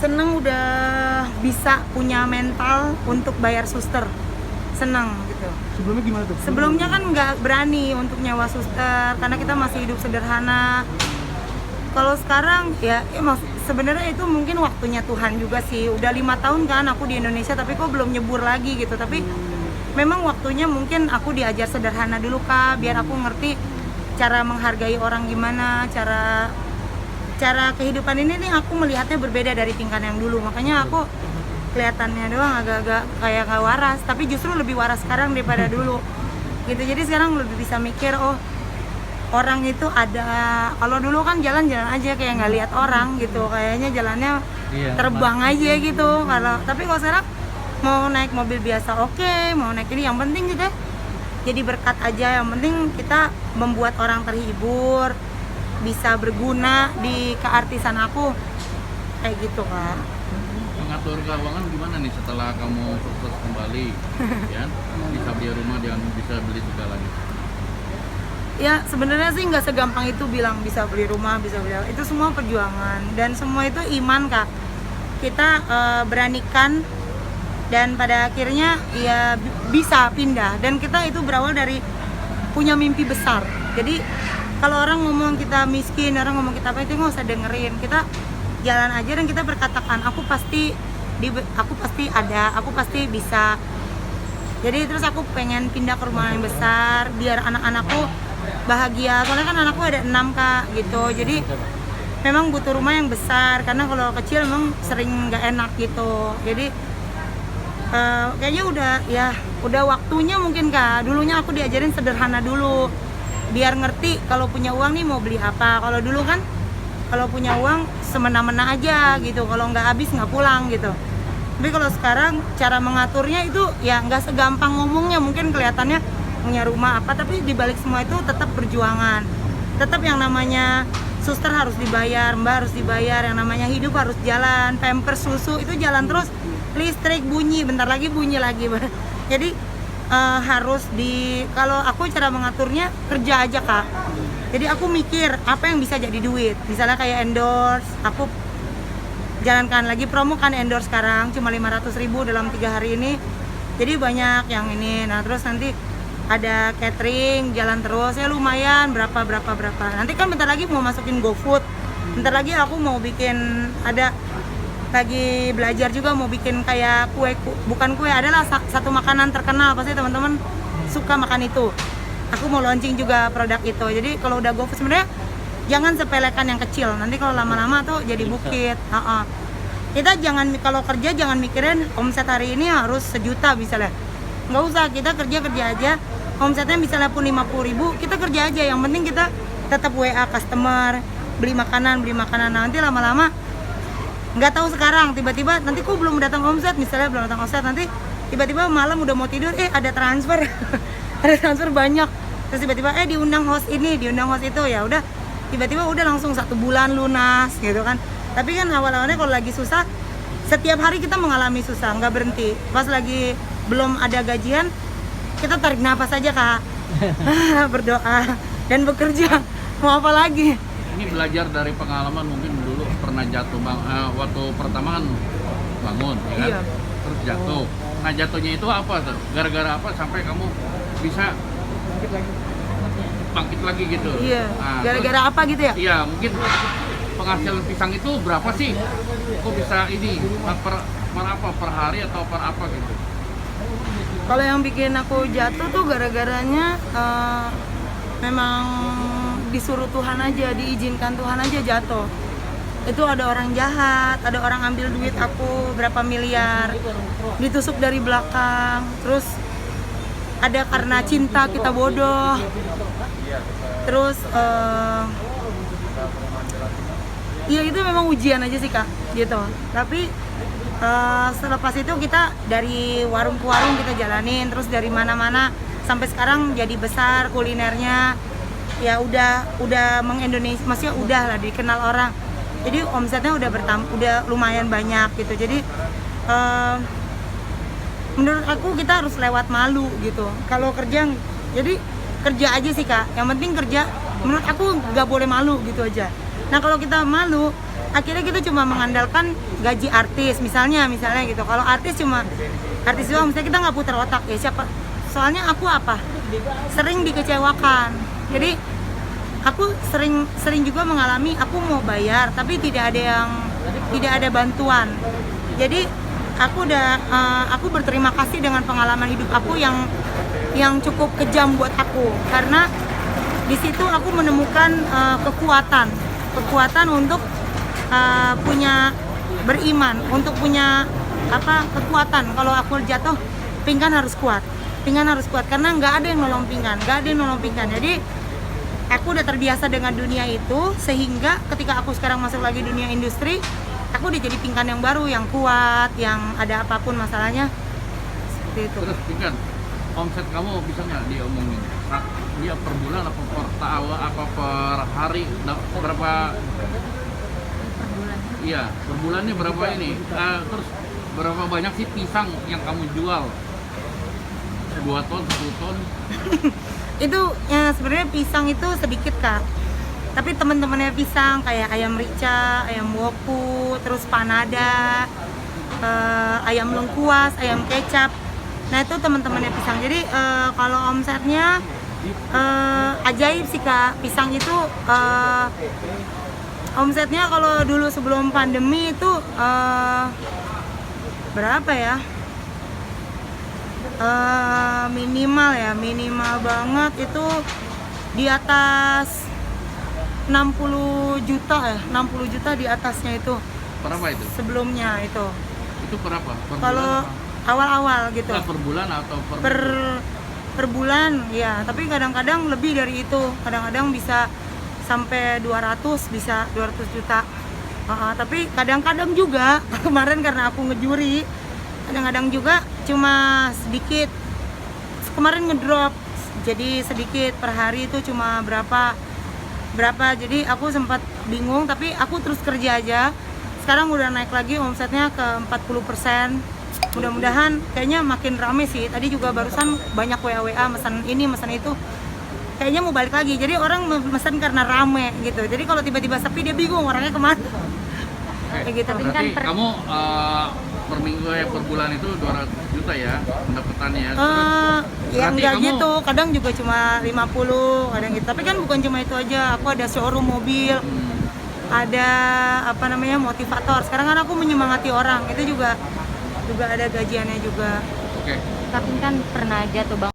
Seneng udah bisa punya mental untuk bayar suster. Seneng gitu. Sebelumnya gimana tuh? Sebelumnya kan nggak berani untuk nyewa suster karena kita masih hidup sederhana. Kalau sekarang ya sebenarnya itu mungkin waktunya Tuhan juga sih. Udah 5 tahun kan aku di Indonesia tapi kok belum nyebur lagi gitu. Tapi memang waktunya mungkin aku diajar sederhana dulu Kak, biar aku ngerti cara menghargai orang gimana, cara kehidupan ini nih aku melihatnya berbeda dari tingkat yang dulu. Makanya aku kelihatannya doang agak-agak kayak gak waras, tapi justru lebih waras sekarang daripada dulu gitu. Jadi sekarang lebih bisa mikir, oh orang itu ada. Kalau dulu kan jalan-jalan aja kayak nggak lihat orang gitu, kayaknya jalannya terbang aja gitu. Tapi kalau sekarang mau naik mobil biasa oke, mau naik ini yang penting gitu jadi berkat aja. Yang penting kita membuat orang terhibur, bisa berguna di keartisan aku kayak gitu Kak. Mengatur keuangan gimana nih setelah kamu sukses kembali ya, bisa beli rumah dan bisa beli segalanya? Ya sebenarnya sih nggak segampang itu bilang bisa beli rumah, bisa beli itu semua perjuangan dan semua itu iman Kak. Kita beranikan dan pada akhirnya ya bisa pindah, dan kita itu berawal dari punya mimpi besar. Jadi kalau orang ngomong kita miskin, orang ngomong kita apa, itu nggak usah dengerin. Kita jalan aja dan kita berkatakan aku pasti ada, aku pasti bisa. Jadi terus aku pengen pindah ke rumah yang besar biar anak-anakku bahagia. Soalnya kan anakku ada 6 Kak gitu. Jadi memang butuh rumah yang besar karena kalau kecil memang sering nggak enak gitu. Jadi kayaknya udah waktunya mungkin Kak. Dulunya aku diajarin sederhana dulu biar ngerti kalau punya uang nih mau beli apa. Kalau dulu kan kalau punya uang semena-mena aja gitu, kalau nggak habis nggak pulang gitu. Tapi kalau sekarang cara mengaturnya itu ya nggak segampang ngomongnya, mungkin kelihatannya punya rumah apa, tapi dibalik semua itu tetap perjuangan. Tetap yang namanya suster harus dibayar, mbak harus dibayar, yang namanya hidup harus jalan, pampers, susu itu jalan terus, listrik bunyi, bentar lagi bunyi lagi. Jadi harus kalau aku cara mengaturnya kerja aja Kak. Jadi aku mikir apa yang bisa jadi duit. Misalnya kayak endorse, aku jalankan lagi promo kan endorse sekarang cuma 500.000 dalam 3 hari ini. Jadi banyak yang ini. Nah terus nanti ada catering jalan terus ya lumayan berapa. Nanti kan bentar lagi mau masukin GoFood. Bentar lagi aku mau bikin lagi belajar juga mau bikin kayak bukan kue, adalah satu makanan terkenal, pasti teman-teman suka makan itu. Aku mau launching juga produk itu. Jadi kalau udah GoFood sebenarnya jangan sepelekan yang kecil. Nanti kalau lama-lama tuh jadi bukit. Kita kalau kerja jangan mikirin omset hari ini harus 1 juta misalnya. Nggak usah, kita kerja aja. Omsetnya misalnya pun 50.000, kita kerja aja. Yang penting kita tetap WA customer, beli makanan. Nanti lama-lama nggak tahu sekarang tiba-tiba nanti kok belum datang omset, misalnya belum datang omset, nanti tiba-tiba malam udah mau tidur ada transfer ada transfer banyak, terus tiba-tiba diundang host ini, diundang host itu, ya udah tiba-tiba udah langsung 1 bulan lunas gitu kan. Tapi kan awal-awalnya kalau lagi susah, setiap hari kita mengalami susah, nggak berhenti. Pas lagi belum ada gajian, kita tarik nafas aja Kak. Berdoa dan bekerja, mau apa lagi. Ini belajar dari pengalaman, mungkin dulu pernah jatuh waktu pertama kan bangun ya kan? Iya. Terus jatuh. Nah jatuhnya itu apa tuh? Gara-gara apa sampai kamu bisa bangkit lagi gitu? Iya. Nah, Gara-gara apa gitu ya? Iya, mungkin penghasilan pisang itu berapa sih? Kok bisa ini per hari atau per apa gitu? Kalau yang bikin aku jatuh tuh gara-garanya memang disuruh Tuhan aja, diizinkan Tuhan aja jatuh. Itu ada orang jahat, ada orang ambil duit aku berapa miliar, ditusuk dari belakang. Terus ada karena cinta kita bodoh. Terus ya itu memang ujian aja sih Kak gitu. Tapi selepas itu kita dari warung ke warung kita jalanin, terus dari mana-mana sampai sekarang jadi besar kulinernya. Ya udah mengindonesia, maksudnya udah lah dikenal orang. Jadi omsetnya udah lumayan banyak gitu. Jadi menurut aku kita harus lewat malu gitu. Kalau kerja, jadi kerja aja sih Kak. Yang penting kerja. Menurut aku nggak boleh malu gitu aja. Nah kalau kita malu, akhirnya kita cuma mengandalkan gaji artis misalnya gitu. Kalau artis doang, misalnya kita nggak putar otak ya siapa. Soalnya aku sering dikecewakan. Jadi aku sering juga mengalami aku mau bayar tapi tidak ada bantuan. Jadi aku berterima kasih dengan pengalaman hidup aku yang cukup kejam buat aku, karena di situ aku menemukan kekuatan untuk punya beriman, untuk punya kekuatan. Kalau aku jatuh, pingkan harus kuat karena nggak ada yang nolong pingkan. Jadi aku udah terbiasa dengan dunia itu, sehingga ketika aku sekarang masuk lagi dunia industri, aku udah jadi pingkan yang baru, yang kuat, yang ada apapun masalahnya seperti itu. Terus pingkan, omset kamu bisa nggak diomongin? Dia per bulan apa per tahun apa per hari? Berapa? Per bulan. Iya, per bulannya berapa ini? Terus berapa banyak sih pisang yang kamu jual? 2 ton, 1 ton? Itu ya sebenarnya pisang itu sedikit Kak, tapi teman-temannya pisang kayak ayam rica, ayam woku, terus panada, ayam lengkuas, ayam kecap. Nah itu teman-temannya pisang. Jadi kalau omsetnya ajaib sih Kak. Pisang itu omsetnya kalau dulu sebelum pandemi itu berapa ya? Minimal banget itu di atas 60 juta di atasnya itu. Berapa itu? Sebelumnya itu. Itu berapa? Kalau awal-awal gitu. Per bulan atau per bulan ya, tapi kadang-kadang lebih dari itu. Kadang-kadang bisa sampai 200 juta. Tapi kadang-kadang juga kemarin karena aku ngejuri, kadang-kadang juga cuma sedikit. Kemarin ngedrop jadi sedikit, per hari itu cuma berapa. Jadi aku sempat bingung, tapi aku terus kerja aja. Sekarang udah naik lagi omsetnya ke 40%. Mudah-mudahan kayaknya makin rame sih. Tadi juga barusan banyak WA pesan ini, pesan itu. Kayaknya mau balik lagi. Jadi orang memesan karena rame gitu. Jadi kalau tiba-tiba sepi dia bingung orangnya kemana. Kayak gitu. Berarti kamu per minggu per bulan itu 200 juta ya pendapatannya. Ya enggak gitu, kadang juga cuma 50, kadang gitu. Tapi kan bukan cuma itu aja, aku ada showroom mobil, ada motivator. Sekarang kan aku menyemangati orang, itu juga ada gajiannya juga. Oke. Tapi kan pernah aja tuh Bang